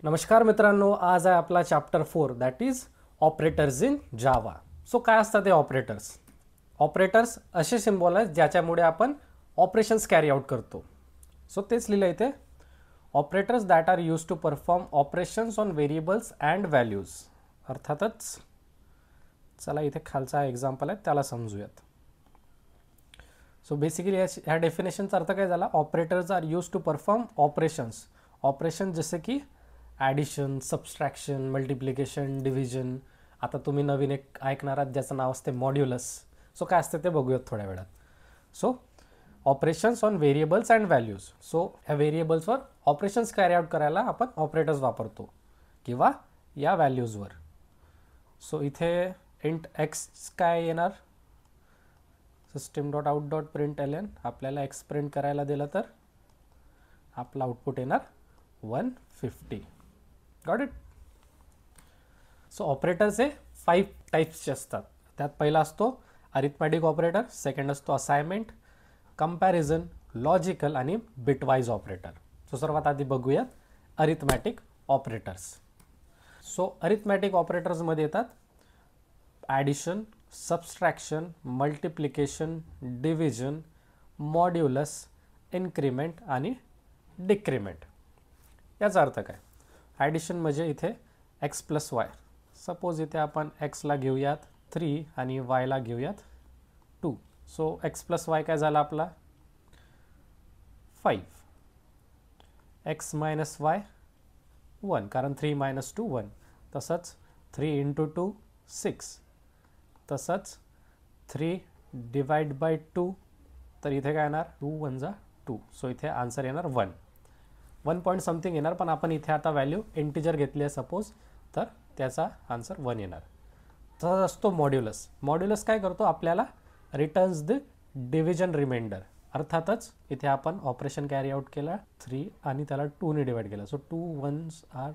नमस्कार मित्रांनो, आज आहे आपला chapter 4 that is operators in Java. So काय असतात ते ऑपरेटर्स? ऑपरेटर्स असे सिम्बॉल आहेत ज्याच्यामुळे आपण ऑपरेशन्स कॅरी आउट करतो. सो तेच लिहिलं इथे, operators that are use to perform operations on variables and values. अर्थातच चला इथे खालचा एक्झाम्पल आहे त्याला समजूयात. सो बेसिकली ह्या डेफिनेशनचा अर्थ काय झाला? Operators are use to perform operations. Operation जसे की ॲडिशन, सबस्ट्रॅक्शन, मल्टिप्लिकेशन, डिव्हिजन. आता तुम्ही नवीन एक ऐकणार आहात ज्याचं नाव असते मॉड्युलस. सो काय असते ते बघूयात थोड्या वेळात. So operations on variables and values. So ह्या व्हेरिएबल्सवर ऑपरेशन्स कॅरी आउट करायला आपण ऑपरेटर्स वापरतो किंवा या व्हॅल्यूजवर. सो इथे इंट एक्स काय येणार? System dot out dot print L N. आपल्याला एक्स प्रिंट करायला दिलं तर आपला आउटपुट येणार 150. Got it? सो ऑपरेटर्स हे 5 टाईप्सचे असतात. त्यात पहिला असतो अरिथमॅटिक ऑपरेटर, सेकंड असतो असाइनमेंट, कंपॅरिझन, लॉजिकल आणि बिटवाईज ऑपरेटर. सो सर्वात आधी बघूयात अरिथमॅटिक ऑपरेटर्स. सो अरिथमॅटिक ऑपरेटर्समध्ये येतात addition, subtraction, multiplication, division, modulus, increment आणि डिक्रिमेंट. याचा अर्थ काय? ॲडिशन म्हणजे इथे एक्स प्लस वाय. सपोज इथे आपण एक्सला घेऊयात 3 आणि वायला घेऊयात 2. सो एक्स प्लस वाय काय झाला आपला? 5. एक्स मायनस वाय 1, कारण 3 मायनस 2 1. तसंच 3 इंटू 2 6. तसंच 3 डिवाइड बाय 2. तर इथे काय येणार? 2 1 जा 2. सो इथे आन्सर येणार 1 पॉईंट समथिंग येणार. पण आपण इथे आता व्हॅल्यू इंटिजर घेतली आहे सपोज, तर त्याचा आन्सर 1 येणार. तसंच असतो मॉड्युलस. मॉड्युलस काय करतो? आपल्याला रिटर्न्स द डिव्हिजन रिमाइंडर. अर्थातच इथे आपण ऑपरेशन कॅरी आउट केला 3 आणि त्याला 2ने डिवाइड केला. सो 2 1s आर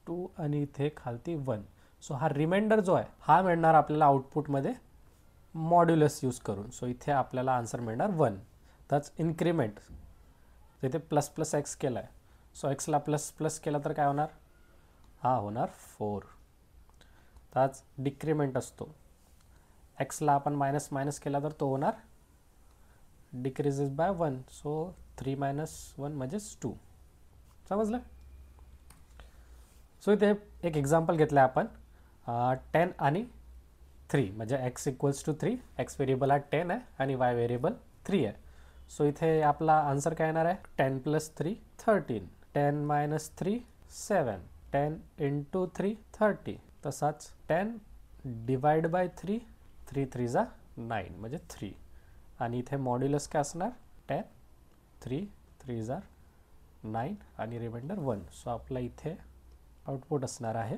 2 आणि इथे खालती 1. सो हा रिमाइंडर जो आहे हा मिळणार आपल्याला आउटपुटमध्ये मॉड्युलस यूज करून. सो इथे आपल्याला आन्सर मिळणार 1. त्याच इन्क्रिमेंट इथे प्लस प्लस एक्स केला आहे. सो एक्सला प्लस प्लस केला तर काय होणार? हा होणार 4. त्याच डिक्रिमेंट असतो. एक्सला आपण मायनस मायनस केला तर तो होणार डिक्रीजेस बाय 1. सो 3 मायनस 1 म्हणजेच 2. समजलं? सो इथे एक एक्झाम्पल घेतलं आहे आपण 10 आणि 3 म्हणजे X equals to 3. X variable हा 10 आहे आणि वाय व्हेरिएबल 3 आहे. सो इथे आपला आन्सर काय येणार आहे? 10 प्लस 3 13. 10 मायनस 3 7. 10 इंटू 3 30. तसाच 10 डिवाइड बाय 3 3 3 जा 9 म्हणजे 3. आणि इथे मॉड्युलस काय असणार? 10 3 3 जा 9 आणि रिमाइंडर 1. सो आपला इथे आउटपुट असणार आहे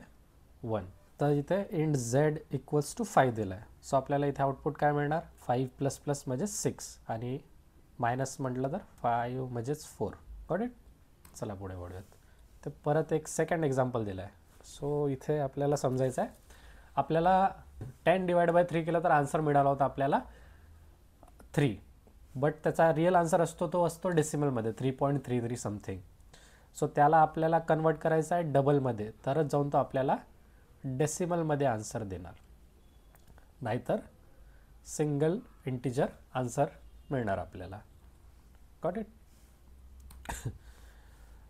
1. तर इथे इंट झेड इक्वल्स टू 5 दिला आहे. सो आपल्याला इथे आउटपुट काय मिळणार? 5 प्लस प्लस म्हणजे 6 आणि मायनस म्हटलं तर 5 म्हणजेच 4. Got it? चला पुढे वळूयात. तर परत एक सेकंड एक्झाम्पल दिलं आहे. सो इथे आपल्याला समजायचं आहे, आपल्याला 10 डिवाइड बाय 3 केलं तर आन्सर मिळाला होता आपल्याला 3. बट त्याचा रिअल आन्सर असतो तो असतो डेसिमलमध्ये 3.33 समथिंग. सो त्याला आपल्याला कन्वर्ट करायचं आहे डबलमध्ये, तरच जाऊन तो आपल्याला डेसिमलमध्ये आन्सर देणार. नाहीतर सिंगल इंटिजर आन्सर मिळणार आपल्याला. Got it?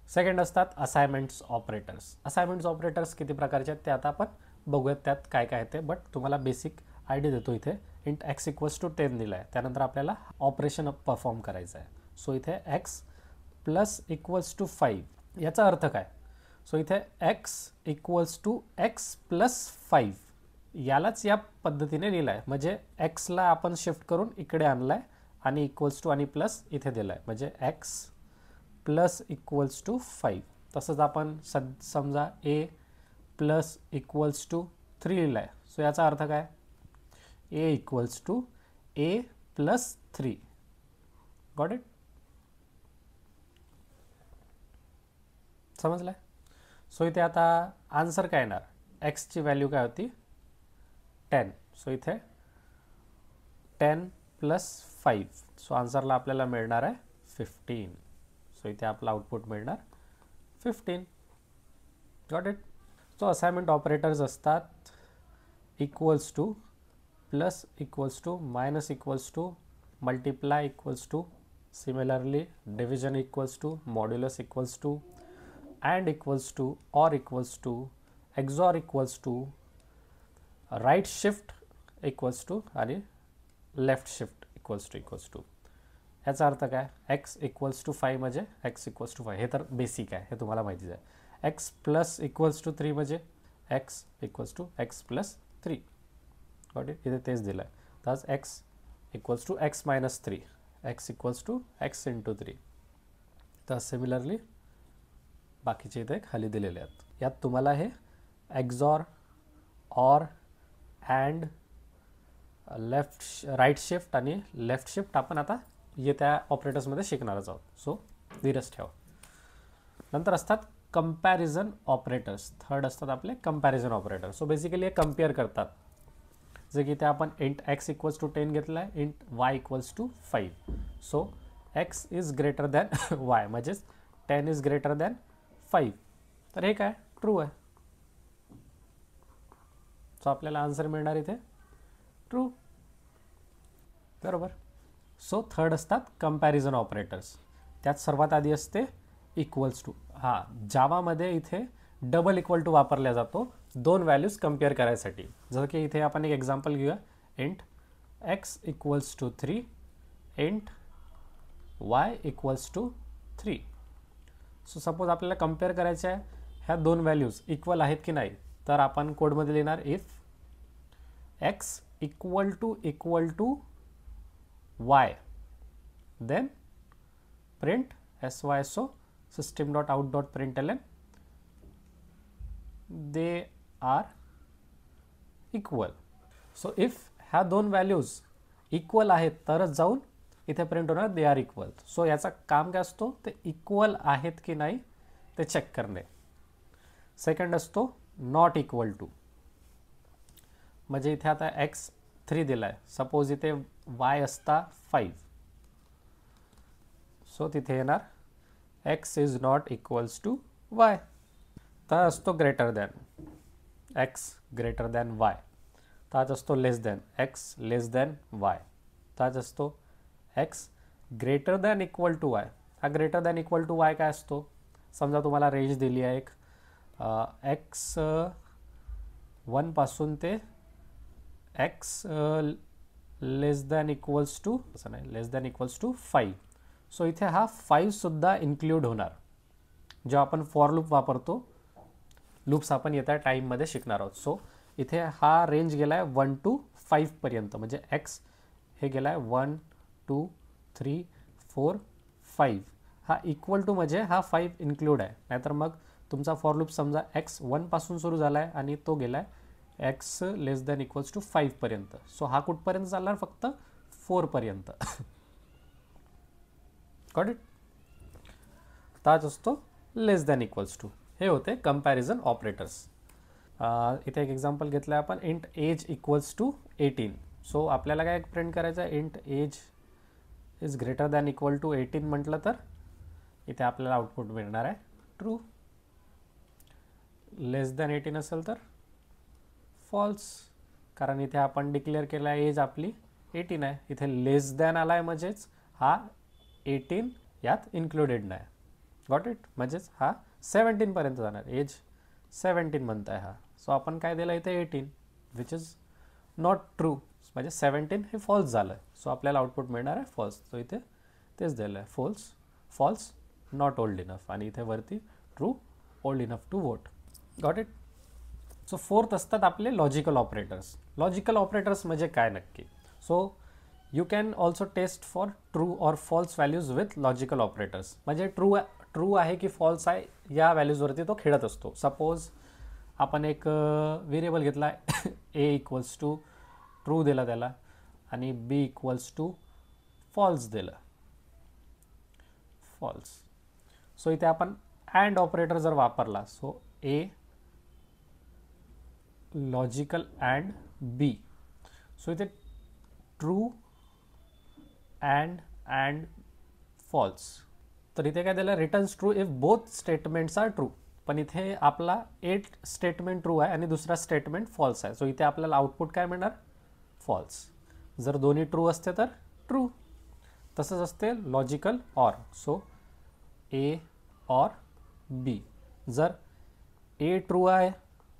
सेकंड असतात असाइनमेंट्स ऑपरेटर्स. असाइनमेंट्स ऑपरेटर्स किती प्रकारचे आहेत ते आता आपण बघूयात त्यात काय काय आहे ते. बट तुम्हाला बेसिक आयडिया देतो. इथे इंट एक्स इक्वल्स टू 10 दिला आहे. त्यानंतर आपल्याला ऑपरेशन परफॉर्म करायचं आहे. सो इथे एक्स प्लस इक्वल्स टू 5. याचा अर्थ काय? सो इथे X equals to X plus 5 यालाच या पद्धतीने लिहिलं आहे. म्हणजे एक्सला आपण शिफ्ट करून इकडे आणलं आहे आणि इक्वल्स टू आणि प्लस इथे दिलं आहे. म्हणजे एक्स प्लस इक्वल्स टू 5. तसंच आपण समजा ए प्लस इक्वल्स टू 3 लिहिलं आहे. सो याचा अर्थ काय? A equals to a plus 3. Got it? समजलं? सो इथे आता आन्सर काय येणार? एक्सची व्हॅल्यू काय होती? 10. सो इथे 10 प्लस 5. सो आन्सरला आपल्याला मिळणार आहे 15. सो इथे आपला आउटपुट मिळणार 15. Got it. So assignment operators असतात equals to, plus equals to, minus equals to, multiply equals to, similarly division equals to, modulus equals to, and equals to, or equals to, xor equals to, right shift equals to आणि left shift equals to. याचा अर्थ काय, x equals to 5 म्हणजे X equals to 5, हे तर basic आहे, हे तुम्हाला माहितीच आहे. एक्स प्लस इक्वल्स टू 3 म्हणजे X equals to X plus 3. Got it. इथे तेच दिलं आहे. तर X equals to X minus 3, X equals to X into 3. तर सिमिलरली बाकीचे इथे खाली दिलेले आहेत. यात तुम्हाला हे XOR, or, and, right shift आणि लेफ्ट शिफ्ट आपण आता येत्या ऑपरेटर्समध्ये शिकणारच आहोत. सो धीरच ठेवा. नंतर असतात कंपॅरिझन ऑपरेटर्स. थर्ड असतात आपले कंपॅरिझन ऑपरेटर. सो बेसिकली हे कम्पेअर करतात. जे की इथे आपण इंट एक्स इक्वल्स टू 10 घेतला आहे, int Y equals to 5. So X is greater than Y, म्हणजेच 10 इज ग्रेटर दॅन 5. तर हे काय ट्रू आहे. सो आपल्याला आन्सर मिळणार इथे ट्रू. बरोबर. सो थर्ड असतात कंपॅरिझन ऑपरेटर्स. त्यात सर्वात आधी असते इक्वल्स टू. हां, जावामध्ये इथे डबल इक्वल टू वापरला जातो दोन व्हॅल्यूज कम्पेअर करायसाठी. जसं की इथे आपण एक एक्झाम्पल घेऊया, int X equals to 3, int Y equals to 3. So suppose compare कम्पेअर करायचं आहे ह्या दोन व्हॅल्यूज इक्वल आहेत की नाही, तर आपण कोडमध्ये लिहिणार if X equal to Y, then print SYSO system.out.println they are equal. So if ह्या दोन व्हॅल्यूज इक्वल आहेत तरच जाऊन इथे प्रिंट होणार दे आर इक्वल. सो याचा काम काय असतो, ते इक्वल आहेत की नाही ते चेक करणे. सेकंड असतो नॉट इक्वल टू. म्हणजे इथे आता एक्स 3 दिला आहे, सपोज इथे वाय असता 5. सो तिथे येणार x is not equals to y. तर असतो greater than, x greater than y. ताच असतो less than, x less than y. ताच असतो x greater than equal to y. हा greater than equal to y काय असतो, समजा तुम्हाला रेंज दिली आहे एक एक्स 1 पासून ते X less than equals to, असं नाही, less than equals to 5. So इथे हा 5 सुद्धा इन्क्ल्यूड होणार. जेव्हा आपण फॉर लूप वापरतो, लूप्स आपण येत्या टाईममध्ये शिकणार आहोत. सो इथे हा रेंज गेला आहे 1 to 5 पर्यंत. म्हणजे एक्स हे गेला आहे 1 2 3 4 5. हा इक्वल टू म्हणजे हा 5 इन्क्लूड आहे. नाहीतर मग तुमचा फॉर लूप समजा एक्स 1 पासून सुरू झाला आहे आणि तो गेला आहे X less than equals to 5 पर्यंत. सो हा कुठपर्यंत चालणार, फक्त 4 पर्यंत. Got it. ताच असतो लेस दॅन इक्वल्स टू. हे होते कंपॅरिझन ऑपरेटर्स. इथे एक एक्झाम्पल घेतलं आहे आपण, int age equals to 18. So आपल्याला काय प्रिंट करायचं आहे, int age is greater than equal to 18 म्हटलं तर इथे आपल्याला आउटपुट मिळणार आहे ट्रू. लेस दॅन 18 असेल तर फॉल्स, कारण इथे आपण डिक्लेअर केला आहे एज आपली 18 आहे. इथे लेस दॅन आला आहे म्हणजेच हा 18 यात इन्क्लुडेड नाही. Got it. म्हणजेच हा 17 पर्यंत जाणार, एज 17 म्हणत आहे हा. सो आपण काय दिलं इथे 18, विच इज नॉट ट्रू. म्हणजे 17 हे फॉल्स झालं. सो आपल्याला आउटपुट मिळणार आहे फॉल्स. सो इथे तेच दिलं आहे, फॉल्स नॉट ओल्ड इनफ, आणि इथे वरती true old enough to vote. Got it. So fourth असतात आपले लॉजिकल ऑपरेटर्स. लॉजिकल ऑपरेटर्स म्हणजे काय नक्की. So you can also taste for true or false values with logical operators. म्हणजे ट्रू आहे की फॉल्स आहे या व्हॅल्यूजवरती तो खेळत असतो. सपोज आपण एक व्हेरिएबल घेतला आहे ए इक्वल्स टू ट्रू दिला त्याला, आणि बी इक्वल्स टू फॉल्स दिलं, फॉल्स. सो इथे आपण अँड ऑपरेटर जर वापरला, so A logical and B. So इथे ट्रू अँड फॉल्स. तर इथे काय दिलं, returns true if both statements are true. पण इथे आपला ए स्टेटमेंट ट्रू आहे आणि दुसरा स्टेटमेंट फॉल्स आहे. सो इथे आपल्याला आउटपुट काय मिळणार? फॉल्स. जर दोन्ही ट्रू असते तर ट्रू. तसंच असते logical or. So a or b. जर ए ट्रू आहे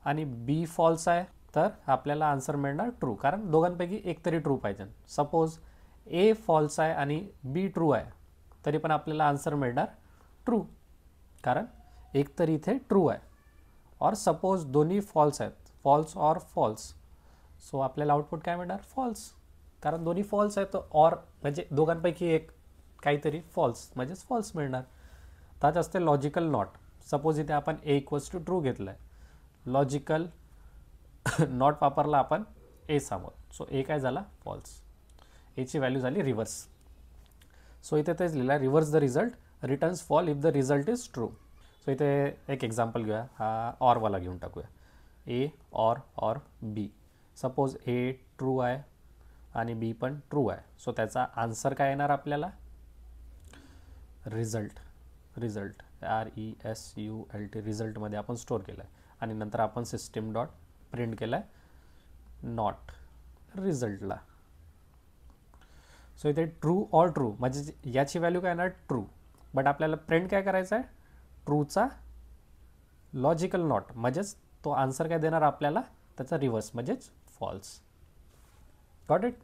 आणि बी फॉल्स आहे तर आपल्याला आन्सर मिळणार ट्रू, कारण दोघांपैकी एक तरी ट्रू पाहिजे. सपोज ए फॉल्स आहे आणि बी ट्रू आहे तरी पण आपल्याला आन्सर मिळणार ट्रू, कारण एक तरी इथे ट्रू आहे. और सपोज दोन्ही फॉल्स आहेत, फॉल्स और फॉल्स, सो आपल्याला आउटपुट काय मिळणार? फॉल्स, कारण दोन्ही फॉल्स आहे. तर ऑर म्हणजे दोघांपैकी एक काहीतरी फॉल्स म्हणजेच फॉल्स मिळणार. त्याच असते लॉजिकल नॉट. सपोज इथे आपण ए इक्वल्स टू ट्रू घेतलं आहे, लॉजिकल नॉट वापरला आपण ए समोर, सो ए काय झाला? फॉल्स. एची व्हॅल्यू झाली रिव्हर्स. सो इथे तेच लिहिलं आहे, reverse the result, returns false if the result is true. So इथे एक एक्झाम्पल घेऊया, हा ऑरवाला घेऊन टाकूया. A or b. Suppose a true आहे आणि बी पण ट्रू आहे, सो त्याचा आन्सर काय येणार आपल्याला? रिझल्ट. RESULT रिझल्टमध्ये आपण स्टोअर केलं आहे आणि नंतर आपण सिस्टीम डॉट प्रिंट केलं आहे नॉट रिझल्टला. सो इथे ट्रू ऑर ट्रू म्हणजे याची व्हॅल्यू काय येणार? ट्रू. बट आपल्याला प्रिंट काय करायचं आहे? ट्रूचा लॉजिकल नॉट, म्हणजेच तो आन्सर काय देणार आपल्याला? त्याचा रिव्हर्स म्हणजेच फॉल्स. Got it?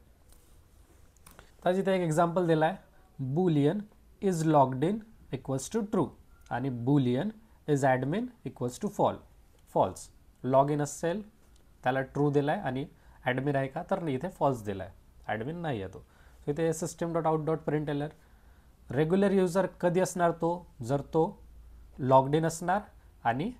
तर इथे एक एक्झाम्पल दिला आहे, boolean is logged in equals to true आणि boolean is admin equals to false. Log in असेल त्याला ट्रू दिला आहे आणि ॲडमिन आहे का? तर इथे फॉल्स दिला आहे, ॲडमिन नाही आहे तो. सो इथे system dot out dot println. Regular user कधी असणार तो? जर तो लॉग्ड इन असणार आणि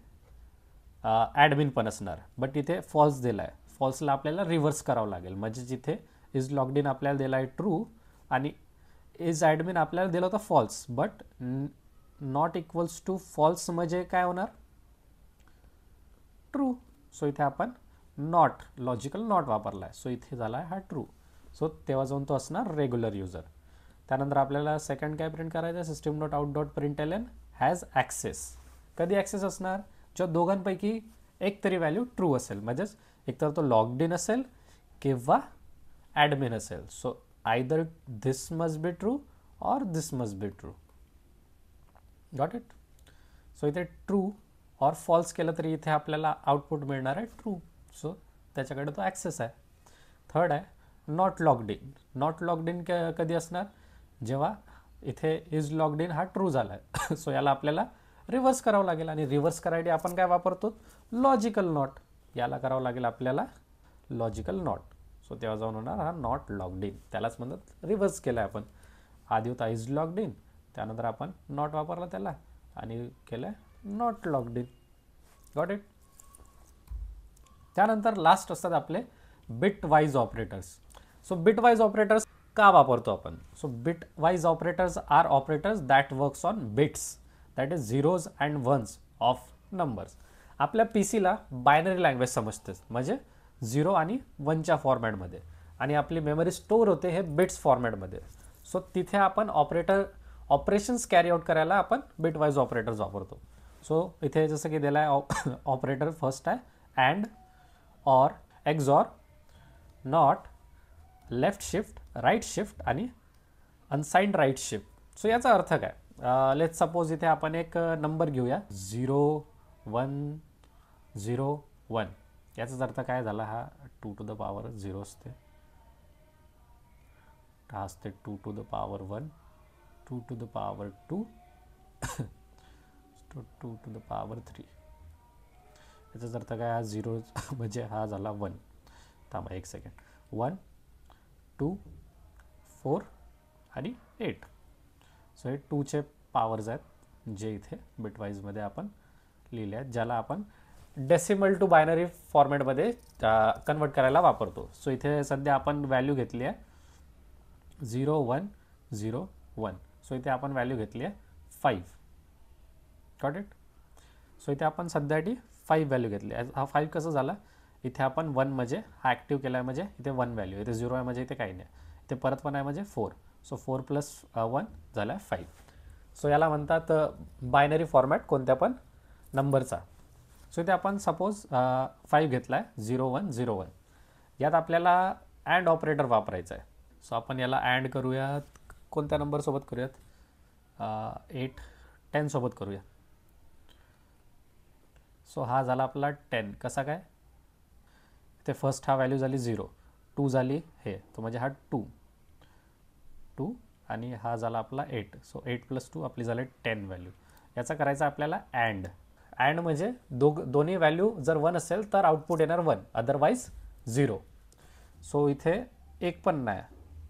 ॲडमिन पण असणार. बट इथे फॉल्स दिला आहे, फॉल्सला आपल्याला रिव्हर्स करावं लागेल. म्हणजे जिथे इज लॉग्ड इन आपल्याला दिला आहे ट्रू आणि इज ॲडमिन आपल्याला दिलं होतं false, but not equals to false म्हणजे काय होणार? ट्रू. सो इथे आपण नॉट, लॉजिकल नॉट वापरला आहे, सो इथे झाला आहे हा ट्रू. सो तेव्हा जाऊन तो असणार रेग्युलर युजर. त्यानंतर आपल्याला सेकंड काय प्रिंट करायचं आहे? System dot out dot print L N has access. कधी ॲक्सेस असणार? जेव्हा दोघांपैकी एक तरी व्हॅल्यू ट्रू असेल, म्हणजेच एकतर तो लॉग्ड इन असेल किंवा ॲडमिन असेल. So either this must be true or this must be true. Got it? So इथे ट्रू और फॉल्स केलं तरी इथे आपल्याला आउटपुट मिळणार आहे ट्रू. सो त्याच्याकडे तो ॲक्सेस आहे. थर्ड आहे not logged in. Not logged in कधी असणार? जेव्हा इथे इज लॉग्ड इन हा ट्रू झाला आहे. सो याला आपल्याला रिव्हर्स करावं लागेल आणि रिव्हर्स करायला आपण काय वापरतो? Logical not. याला करावं लागेल आपल्याला लॉजिकल नॉट. सो तेव्हा जाऊन होणार हा नॉट लॉग्ड इन. त्यालाच म्हणतात रिव्हर्स केलं आहे आपण. आधी होता इज लॉग्ड इन, त्यानंतर आपण नॉट वापरला त्याला आणि केलं आहे not logged in. Got it? त्यानंतर लास्ट असतात आपले bitwise operators. So bitwise operators का वापरतो आपण? So bitwise operators are operators that works on bits, that is zeros and ones of numbers. आपल्या पीसीला बायनरी लँग्वेज समजते, म्हणजे 0 आणि 1च्या फॉर्मॅटमध्ये, आणि आपली मेमरी स्टोअर होते हे बिट्स फॉर्मॅटमध्ये. सो तिथे आपण ऑपरेशन्स कॅरी आउट करायला आपण बिट वाईज ऑपरेटर्स वापरतो. सो इथे जसं की दिलं आहे ऑपरेटर फर्स्ट आहे and, or, XOR, not, left shift, right shift आणि अनसाइंड राईट शिफ्ट. सो याचा अर्थ काय? लेट्स सपोज इथे आपण एक नंबर घेऊया 0101. याचाच अर्थ काय झाला? हा 2 to the power 0 असते, हा असते 2 to the power 1, 2 to the power 2, 2 to the power 3. याचाच अर्थ काय? हा 0 म्हणजे हा झाला 1. थांबा एक सेकंड. 1, 2, 4 आणि 8. सो हे 2चे पॉवर्स आहेत जे इथे बिटवाईजमध्ये आपण लिहिले आहेत, ज्याला आपण डेसिमल टू बायनरी फॉर्मॅटमध्ये कन्वर्ट करायला वापरतो. सो इथे सध्या आपण व्हॅल्यू घेतली आहे 0101. सो इथे आपण व्हॅल्यू घेतली आहे 5. Got it? सो इथे आपण सध्यासाठी 5 व्हॅल्यू घेतली आहे. हा 5 कसं झाला? इथे आपण 1 म्हणजे हा ॲक्टिव्ह केला आहे, म्हणजे इथे 1 व्हॅल्यू, इथे 0 आहे म्हणजे इथे काही नाही, इथे परत 1 आहे म्हणजे 4. सो 4 + 1 झाला 5. सो याला म्हणतात बायनरी फॉर्मॅट कोणत्या पण नंबरचा. सो इथे आपण सपोज 5 घेतला आहे 0 1 0 1. यात आपल्याला अँड ऑपरेटर वापरायचा आहे. सो आपण याला अँड करूयात. कोणत्या नंबरसोबत करूयात? 8 10 सोबत करूया. सो हा झाला आपला 10. कसा काय? इथे फर्स्ट हा व्हॅल्यू झाली 0, 2 झाली हे, तो म्हणजे हा 2 आणि हा झाला आपला 8. सो 8 + 2 आपली झाले 10 व्हॅल्यू. याचा करायचा आपल्याला अँड. अँड म्हणजे दोन्ही व्हॅल्यू जर 1 असेल तर आउटपुट येणार 1, अदरवाईज 0. सो इथे एक पण नाही.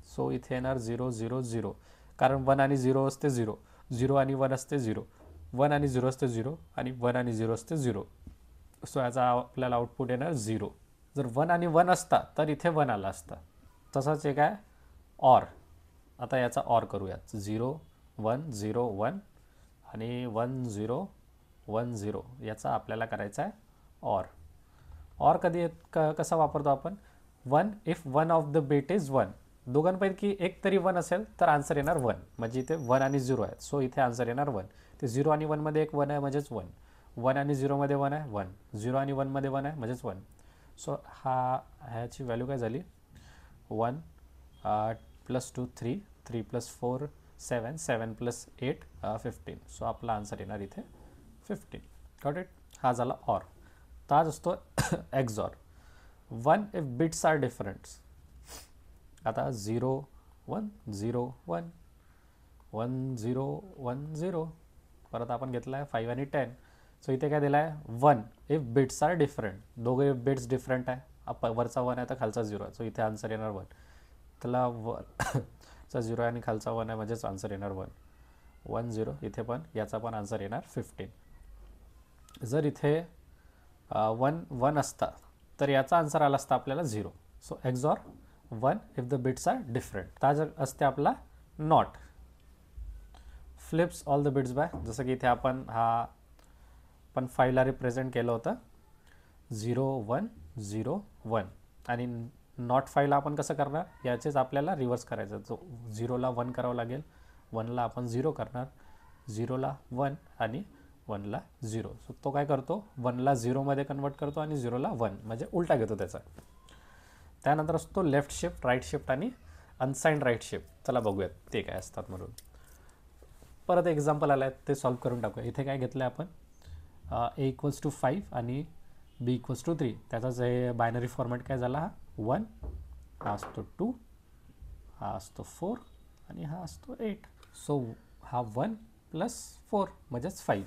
सो इथे येणार 0 0 0, कारण 1 आणि 0 असते 0, 0 आणि 1 असते 0, 1 आणि 0 असते 0 आणि 1 आणि 0 असते 0. सो याचा आपल्याला आउटपुट येणार 0. जर 1 आणि 1 असता तर इथे 1 आला असता. तसंच एक आहे ऑर. आता याचा ऑर करूयात. 0 1 0 1 आणि 1 0 1 0. याचा आपल्याला करायचा आहे ऑर. ऑर कधी कसा वापरतो आपण? 1 if one of the bit is 1. दोघांपैकी एक तरी 1 असेल तर आन्सर येणार 1. म्हणजे इथे 1 आणि 0 आहेत. सो इथे आन्सर येणार 1. ते 0 आणि 1 मध्ये एक 1 आहे म्हणजेच 1. 1 आणि 0 मध्ये 1 आहे 1. 0 आणि 1 मध्ये 1 आहे म्हणजेच 1. सो ह्याची व्हॅल्यू काय झाली? 1 + 2 3, 3 + 4 7, 7 + 8 15. सो आपला आन्सर येणार इथे 15. Got it? हा झाला ऑर. तर हाच असतो XOR. 1 if bits are different. आता 0 1 0 1 1 0 1 0. परत आपण घेतला आहे 5 आणि 10. सो इथे काय दिलं आहे? 1 इफ बिट्स आर डिफरंट. दोघे बिट्स डिफरंट आहे. वरचा 1 आहे तर खालचा 0 आहे. सो इथे आन्सर येणार 1. त्याला वरचा 0 आहे आणि खालचा 1 आहे म्हणजेच आन्सर येणार 1. 1 0. इथे पण याचा पण आन्सर येणार 15. जर इथे 1 1 असता तर याचा आन्सर आला असता आपल्याला 0. So XOR 1 if the bits are different. तर असते आपला not. Flips all the bits by. जसं की इथे आपण 5 ला रिप्रेझेंट केलं होतं 0 1 0 1. आणि नॉट 5 ला आपण कसं करणार? याचेच आपल्याला रिव्हर्स करायचं. जो 0 ला 1 करावं लागेल, 1 ला आपण 0 करणार, 0 ला 1 आणि 1 ला 0. सो तो काय करतो? 1 ला 0 मध्ये कन्वर्ट करतो आणि 0 ला 1, म्हणजे उलटा घेतो त्याचा. त्यानंतर असतो लेफ्ट शिफ्ट, राईट शिफ्ट आणि अनसाइंड राईट शिफ्ट. चला बघूयात ते काय असतात म्हणून. परत एक्झाम्पल आलं आहे ते सॉल्व्ह करून टाकूया. इथे काय घेतलं आहे आपण? a = 5 आणि b = 3. त्याचाच हे बायनरी फॉर्मॅट काय झाला? हा 1, हा असतो 2, हा असतो 4 आणि हा असतो 8. सो हा 1 + 4 म्हणजेच 5.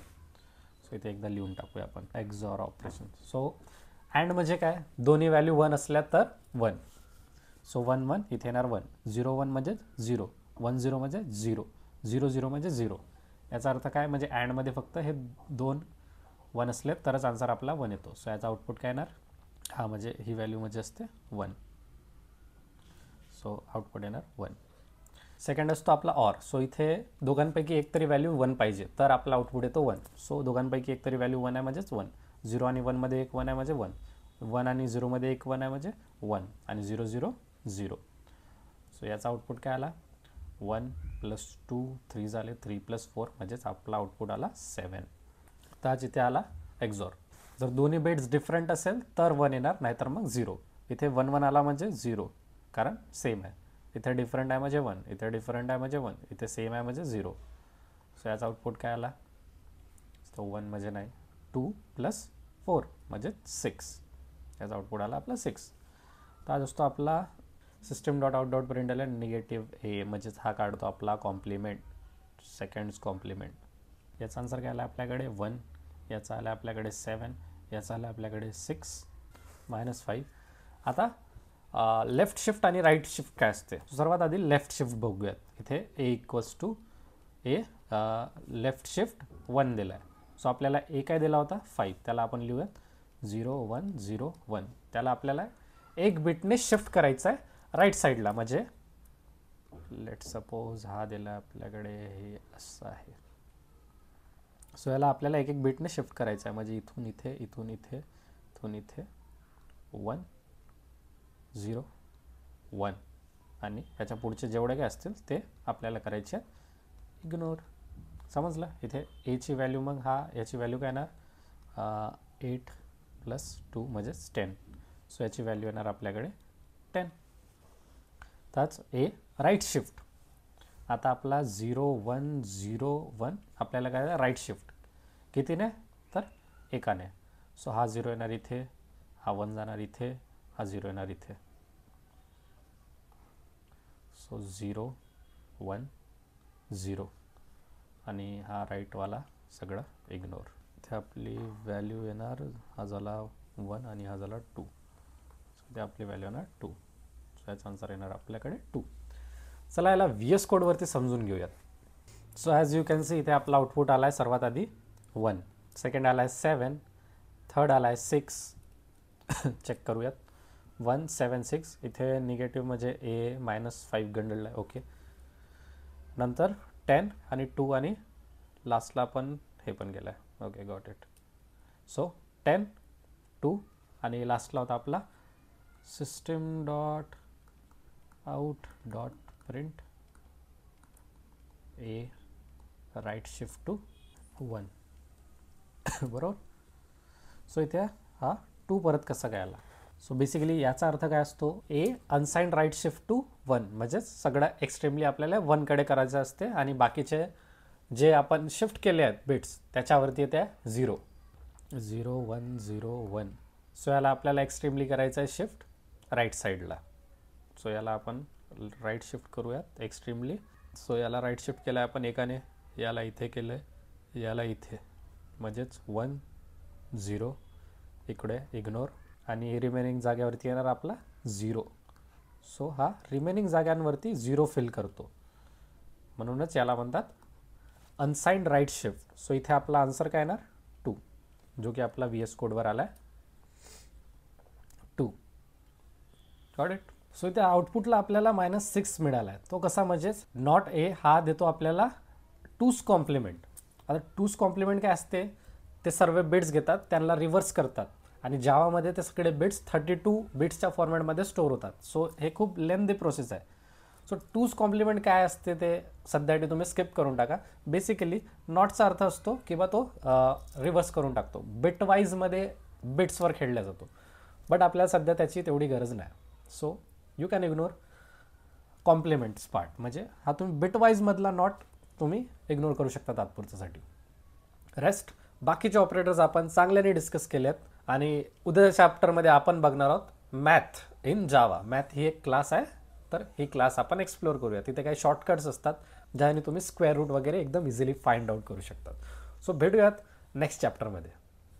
सो इथे एकदा लिहून टाकूया आपण एक्झॉर ऑपरेशन. सो अँड म्हणजे काय? दोन्ही व्हॅल्यू 1 असल्या तर 1. सो 1 1 इथे येणार 1. 0 1 म्हणजे 0, 1 0 म्हणजे 0, 0 0 म्हणजे 0. याचा अर्थ काय? म्हणजे अँडमध्ये फक्त हे 2 1 असले तरच आन्सर आपला 1 येतो. सो याचा आउटपुट काय येणार? हा म्हणजे ही व्हॅल्यू म्हणजे असते 1. सो आउटपुट येणार 1. सेकंड असतो आपला ऑर. सो इथे दोघांपैकी एक तरी व्हॅल्यू 1 पाहिजे तर आपला आउटपुट येतो 1. सो दोघांपैकी एक तरी व्हॅल्यू 1 आहे म्हणजेच 1. 0 आणि 1 मध्ये एक 1 आहे म्हणजे 1. 1 आणि 0 मध्ये एक 1 आहे म्हणजे 1 आणि 0 0 0. सो याचा आउटपुट काय आला? 1 + 2 3 झाले, 3 + 4 म्हणजेच आपला आउटपुट आला 7. तर जिथे आला एक्झॉर. जर दोन्ही बिट्स डिफरंट असेल तर 1 येणार, नाहीतर मग 0. इथे 1 1 आला म्हणजे 0, कारण सेम आहे. इथे डिफरंट आहे म्हणजे 1, इथे डिफरंट आहे म्हणजे 1, इथे सेम आहे म्हणजे 0. सो याचा आउटपुट काय आला? तो 1 म्हणजे नाही, 2 + 4 म्हणजे 6. याचा आउटपुट आला आपला 6. तर आज असतो आपला system.out.println निगेटिव्ह म्हणजेच हा काढतो आपला कॉम्प्लिमेंट, सेकंड्स कॉम्प्लिमेंट. याचा आन्सर काय आला आपल्याकडे? 1. याचा आला आपल्याकडे 7. याचा आला आपल्याकडे 6 -5. आता लेफ्ट शिफ्ट आणि राईट शिफ्ट काय असते? सर्वात आधी लेफ्ट शिफ्ट बघूयात. इथे a = लेफ्ट शिफ्ट 1 दिला आहे. सो आपल्याला ए काय दिला होता? 5. त्याला आपण लिहूयात 0 1 0 1. त्याला आपल्याला एक बिटने शिफ्ट करायचं आहे राईट साईडला. म्हणजे लेट सपोज हा दिला आपल्याकडे, हे असं आहे. सो याला आपल्याला एक बिटने शिफ्ट करायचं आहे. म्हणजे इथून इथे, इथून इथे, इथून इथे 1 0 1 आणि याच्या पुढचे जेवढे काय असतील ते आपल्याला करायचे इग्नोर. समजलं? इथे एची व्हॅल्यू, मग याची व्हॅल्यू काय येणार? 8 + 2 म्हणजेच 10. सो याची व्हॅल्यू येणार आपल्याकडे 10. त्याच ए राईट शिफ्ट. आता आपला 0 1 0 1 आपल्याला काय राईट शिफ्ट कितीने तर एकाने. सो हा 0 येणार इथे, हा 1 जाणार इथे, हा 0 येणार इथे. सो 0 1 0 आणि हा राईटवाला सगळं इग्नोर. इथे आपली व्हॅल्यू येणार, हा झाला 1 आणि हा झाला 2. सो इथे आपली व्हॅल्यू येणार 2. सो याचा आन्सर येणार आपल्याकडे 2. चला याला VS कोडवरती समजून घेऊयात. So as you can see इथे आपला आउटपुट आला आहे सर्वात आधी 1, सेकंड आला आहे 7, थर्ड आला आहे 6. चेक करूयात 1 7 6. इथे निगेटिव्ह म्हणजे ए -5 गंडलेला आहे. ओके. नंतर 10 आणि 2 आणि लास्टला पण हे पण गेलं आहे. Okay, got it. सो 10 2 आणि लास्टला होता आपला system.out.print A right shift to 1. बरोबर. सो इथे हा 2 परत कसा काय आला. सो बेसिकली याचा अर्थ काय असतो, ए अनसाइंड राईट शिफ्ट टू 1 म्हणजेच सगळं एक्स्ट्रीमली आपल्याला 1 कडे करायचं असते आणि बाकीचे जे आपण शिफ्ट केले आहेत बिट्स त्याच्यावरती येते 0 0 1 0 1. सो याला आपल्याला एक्स्ट्रीमली करायचं आहे शिफ्ट राईट साईडला. सो याला आपण राईट शिफ्ट करूयात एक्स्ट्रीमली. सो याला राईट शिफ्ट केलं आहे आपण एकाने, याला इथे केलं आहे, याला इथे, म्हणजेच 1 0 इकडे इग्नोर आणि रिमेनिंग जाग्यावरती येणार आपला 0. सो हा रिमेनिंग जाग्यांवरती 0 फिल करतो, म्हणूनच याला म्हणतात अनसाइंड राईट शिफ्ट. सो इथे आपला आन्सर काय येणार 2, जो की आपला VS कोडवर आला आहे 2. Got it. सो इथे आउटपुटला आपल्याला -6 मिळाला आहे. तो कसा, म्हणजेच नॉट ए हा देतो आपल्याला 2's कॉम्प्लिमेंट. आता 2's कॉम्प्लिमेंट काय असते, ते सर्व बिट्स घेतात त्यांना रिव्हर्स करतात आणि जावामध्ये ते सगळे बिट्स 32 बिट्सच्या फॉर्मॅटमध्ये स्टोअर होतात. सो हे खूप लेंदी प्रोसेस आहे. सो 2's कॉम्प्लिमेंट काय असते ते सध्यासाठी तुम्ही स्किप करून टाका. बेसिकली नॉटचा अर्थ असतो किंवा तो रिव्हर्स करून टाकतो, बिटवाईजमध्ये बिट्सवर खेळला जातो. बट आपल्याला सध्या त्याची तेवढी गरज नाही. So you can ignore complements part, म्हणजे हा तुम्ही बिटवाईजमधला नॉट तुम्ही इग्नोर करू शकता तात्पुरत्यासाठी. रेस्ट बाकीचे ऑपरेटर्स आपण चांगल्याने डिस्कस केलेत आणि उद्या चॅप्टरमध्ये आपण बघणार आहोत मॅथ इन जावा. मॅथ ही एक क्लास आहे, तर ही क्लास आपण एक्सप्लोअर करूया. तिथे काही शॉर्टकट्स असतात ज्याने तुम्ही स्क्वेअर रूट वगैरे एकदम इझिली फाइंड आउट करू शकतात. सो भेटूयात नेक्स्ट चॅप्टरमध्ये.